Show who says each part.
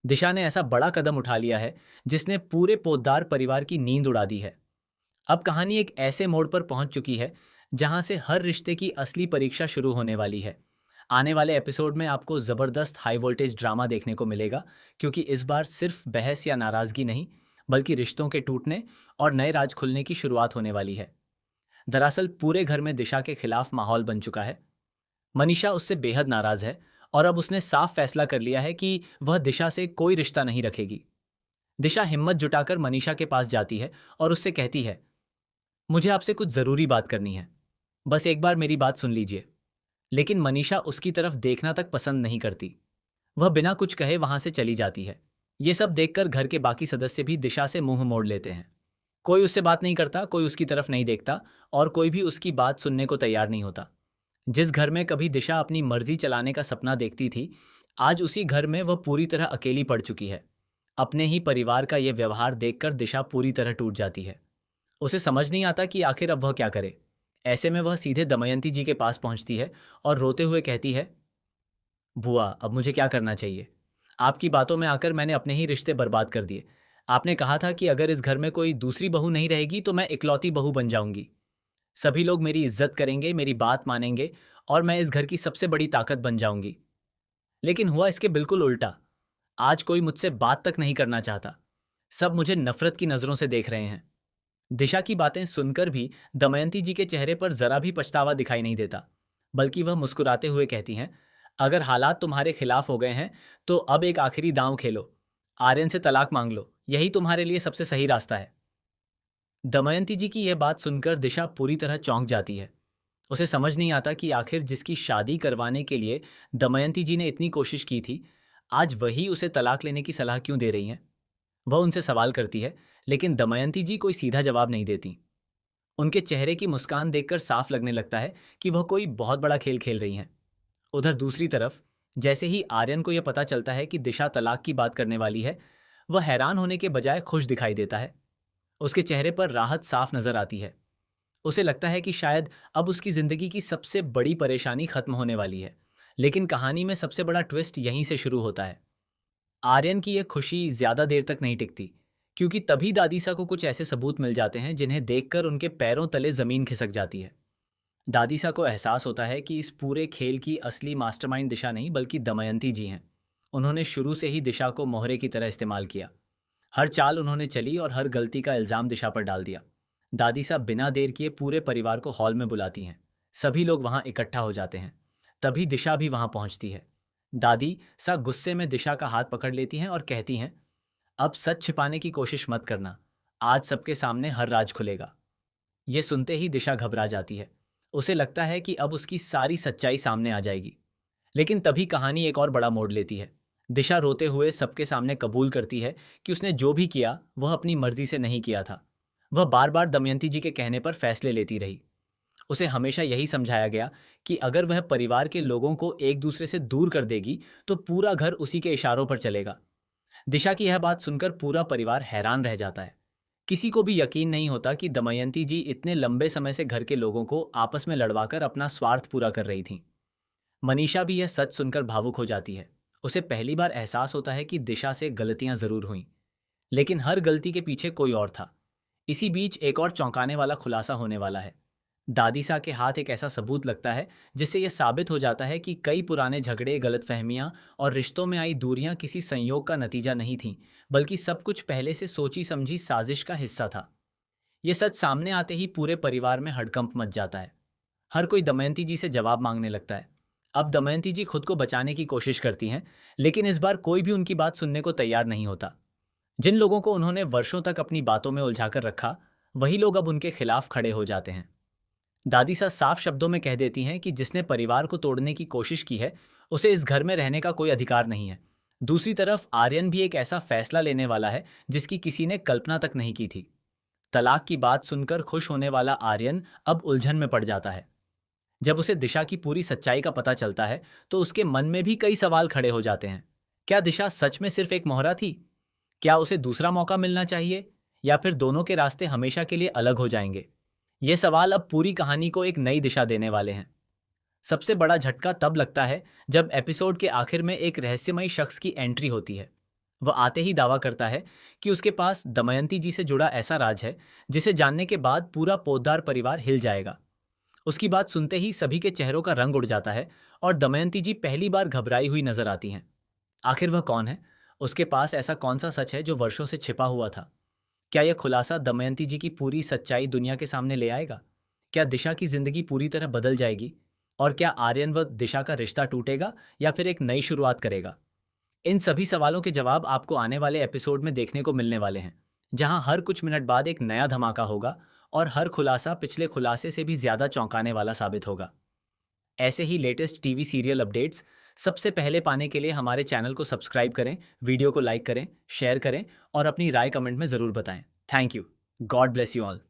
Speaker 1: दिशा ने ऐसा बड़ा कदम उठा लिया है जिसने पूरे पोद्दार परिवार की नींद उड़ा दी है। अब कहानी एक ऐसे मोड़ पर पहुंच चुकी है जहां से हर रिश्ते की असली परीक्षा शुरू होने वाली है। आने वाले एपिसोड में आपको जबरदस्त हाई वोल्टेज ड्रामा देखने को मिलेगा, क्योंकि इस बार सिर्फ बहस या नाराजगी नहीं, बल्कि रिश्तों के टूटने और नए राज खुलने की शुरुआत होने वाली है। दरअसल पूरे घर में दिशा के खिलाफ माहौल बन चुका है। मनीषा उससे बेहद नाराज है और अब उसने साफ फैसला कर लिया है कि वह दिशा से कोई रिश्ता नहीं रखेगी। दिशा हिम्मत जुटाकर मनीषा के पास जाती है और उससे कहती है, मुझे आपसे कुछ जरूरी बात करनी है, बस एक बार मेरी बात सुन लीजिए। लेकिन मनीषा उसकी तरफ देखना तक पसंद नहीं करती। वह बिना कुछ कहे वहां से चली जाती है। ये सब देखकर घर के बाकी सदस्य भी दिशा से मुंह मोड़ लेते हैं। कोई उससे बात नहीं करता, कोई उसकी तरफ नहीं देखता और कोई भी उसकी बात सुनने को तैयार नहीं होता। जिस घर में कभी दिशा अपनी मर्जी चलाने का सपना देखती थी, आज उसी घर में वह पूरी तरह अकेली पड़ चुकी है। अपने ही परिवार का यह व्यवहार देखकर दिशा पूरी तरह टूट जाती है। उसे समझ नहीं आता कि आखिर अब वह क्या करे। ऐसे में वह सीधे दमयंती जी के पास पहुंचती है और रोते हुए कहती है, बुआ, अब मुझे क्या करना चाहिए? आपकी बातों में आकर मैंने अपने ही रिश्ते बर्बाद कर दिए। आपने कहा था कि अगर इस घर में कोई दूसरी बहू नहीं रहेगी तो मैं इकलौती बहू बन जाऊंगी। सभी लोग मेरी इज्जत करेंगे, मेरी बात मानेंगे और मैं इस घर की सबसे बड़ी ताकत बन जाऊंगी। लेकिन हुआ इसके बिल्कुल उल्टा। आज कोई मुझसे बात तक नहीं करना चाहता। सब मुझे नफरत की नजरों से देख रहे हैं। दिशा की बातें सुनकर भी दमयंती जी के चेहरे पर जरा भी पछतावा दिखाई नहीं देता, बल्कि वह मुस्कुराते हुए कहती हैं, अगर हालात तुम्हारे खिलाफ हो गए हैं तो अब एक आखिरी दांव खेलो। आर्यन से तलाक मांग लो, यही तुम्हारे लिए सबसे सही रास्ता है। दमयंती जी की यह बात सुनकर दिशा पूरी तरह चौंक जाती है। उसे समझ नहीं आता कि आखिर जिसकी शादी करवाने के लिए दमयंती जी ने इतनी कोशिश की थी, आज वही उसे तलाक लेने की सलाह क्यों दे रही हैं। वह उनसे सवाल करती है, लेकिन दमयंती जी कोई सीधा जवाब नहीं देती। उनके चेहरे की मुस्कान देखकर साफ लगने लगता है कि वह कोई बहुत बड़ा खेल खेल रही हैं। उधर दूसरी तरफ, जैसे ही आर्यन को यह पता चलता है कि दिशा तलाक की बात करने वाली है, वह हैरान होने के बजाय खुश दिखाई देता है। उसके चेहरे पर राहत साफ नजर आती है। उसे लगता है कि शायद अब उसकी जिंदगी की सबसे बड़ी परेशानी खत्म होने वाली है। लेकिन कहानी में सबसे बड़ा ट्विस्ट यहीं से शुरू होता है। आर्यन की यह खुशी ज्यादा देर तक नहीं टिकती, क्योंकि तभी दादीसा को कुछ ऐसे सबूत मिल जाते हैं जिन्हें देखकर उनके पैरों तले जमीन खिसक जाती है। दादीसा को एहसास होता है कि इस पूरे खेल की असली मास्टरमाइंड दिशा नहीं बल्कि दमयंती जी हैं। उन्होंने शुरू से ही दिशा को मोहरे की तरह इस्तेमाल किया। हर चाल उन्होंने चली और हर गलती का इल्जाम दिशा पर डाल दिया। दादीसा बिना देर किए पूरे परिवार को हॉल में बुलाती हैं। सभी लोग वहां इकट्ठा हो जाते हैं। तभी दिशा भी वहां पहुंचती है। दादी सा गुस्से में दिशा का हाथ पकड़ लेती हैं और कहती हैं, अब सच छिपाने की कोशिश मत करना। आज सबके सामने हर राज खुलेगा। ये सुनते ही दिशा घबरा जाती है। उसे लगता है कि अब उसकी सारी सच्चाई सामने आ जाएगी। लेकिन तभी कहानी एक और बड़ा मोड़ लेती है। दिशा रोते हुए सबके सामने कबूल करती है कि उसने जो भी किया वह अपनी मर्जी से नहीं किया था। वह बार बार दमयंती जी के कहने पर फैसले लेती रही। उसे हमेशा यही समझाया गया कि अगर वह परिवार के लोगों को एक दूसरे से दूर कर देगी तो पूरा घर उसी के इशारों पर चलेगा। दिशा की यह बात सुनकर पूरा परिवार हैरान रह जाता है। किसी को भी यकीन नहीं होता कि दमयंती जी इतने लंबे समय से घर के लोगों को आपस में लड़वाकर अपना स्वार्थ पूरा कर रही थीं। मनीषा भी यह सच सुनकर भावुक हो जाती है। उसे पहली बार एहसास होता है कि दिशा से गलतियां जरूर हुईं, लेकिन हर गलती के पीछे कोई और था। इसी बीच एक और चौंकाने वाला खुलासा होने वाला है। दादीसा के हाथ एक ऐसा सबूत लगता है जिससे यह साबित हो जाता है कि कई पुराने झगड़े, गलतफहमियां और रिश्तों में आई दूरियां किसी संयोग का नतीजा नहीं थीं, बल्कि सब कुछ पहले से सोची समझी साजिश का हिस्सा था। यह सच सामने आते ही पूरे परिवार में हड़कंप मच जाता है। हर कोई दमयंती जी से जवाब मांगने लगता है। अब दमयंती जी खुद को बचाने की कोशिश करती हैं, लेकिन इस बार कोई भी उनकी बात सुनने को तैयार नहीं होता। जिन लोगों को उन्होंने वर्षों तक अपनी बातों में उलझाकर रखा, वही लोग अब उनके खिलाफ खड़े हो जाते हैं। दादी सा साफ शब्दों में कह देती हैं कि जिसने परिवार को तोड़ने की कोशिश की है, उसे इस घर में रहने का कोई अधिकार नहीं है। दूसरी तरफ आर्यन भी एक ऐसा फैसला लेने वाला है जिसकी किसी ने कल्पना तक नहीं की थी। तलाक की बात सुनकर खुश होने वाला आर्यन अब उलझन में पड़ जाता है। जब उसे दिशा की पूरी सच्चाई का पता चलता है तो उसके मन में भी कई सवाल खड़े हो जाते हैं। क्या दिशा सच में सिर्फ एक मोहरा थी? क्या उसे दूसरा मौका मिलना चाहिए, या फिर दोनों के रास्ते हमेशा के लिए अलग हो जाएंगे? ये सवाल अब पूरी कहानी को एक नई दिशा देने वाले हैं। सबसे बड़ा झटका तब लगता है जब एपिसोड के आखिर में एक रहस्यमयी शख्स की एंट्री होती है। वह आते ही दावा करता है कि उसके पास दमयंती जी से जुड़ा ऐसा राज है जिसे जानने के बाद पूरा पोद्दार परिवार हिल जाएगा। उसकी बात सुनते ही सभी के चेहरों का रंग उड़ जाता है और दमयंती जी पहली बार घबराई हुई नजर आती हैं। आखिर वह कौन है? उसके पास ऐसा कौन सा सच है जो वर्षों से छिपा हुआ था? क्या यह खुलासा दमयंती जी की पूरी सच्चाई दुनिया के सामने ले आएगा? क्या दिशा की जिंदगी पूरी तरह बदल जाएगी? और क्या आर्यन व दिशा का रिश्ता टूटेगा या फिर एक नई शुरुआत करेगा? इन सभी सवालों के जवाब आपको आने वाले एपिसोड में देखने को मिलने वाले हैं, जहां हर कुछ मिनट बाद एक नया धमाका होगा और हर खुलासा पिछले खुलासे से भी ज्यादा चौंकाने वाला साबित होगा। ऐसे ही लेटेस्ट टीवी सीरियल अपडेट्स सबसे पहले पाने के लिए हमारे चैनल को सब्सक्राइब करें, वीडियो को लाइक करें, शेयर करें और अपनी राय कमेंट में ज़रूर बताएं। Thank you. God bless you all.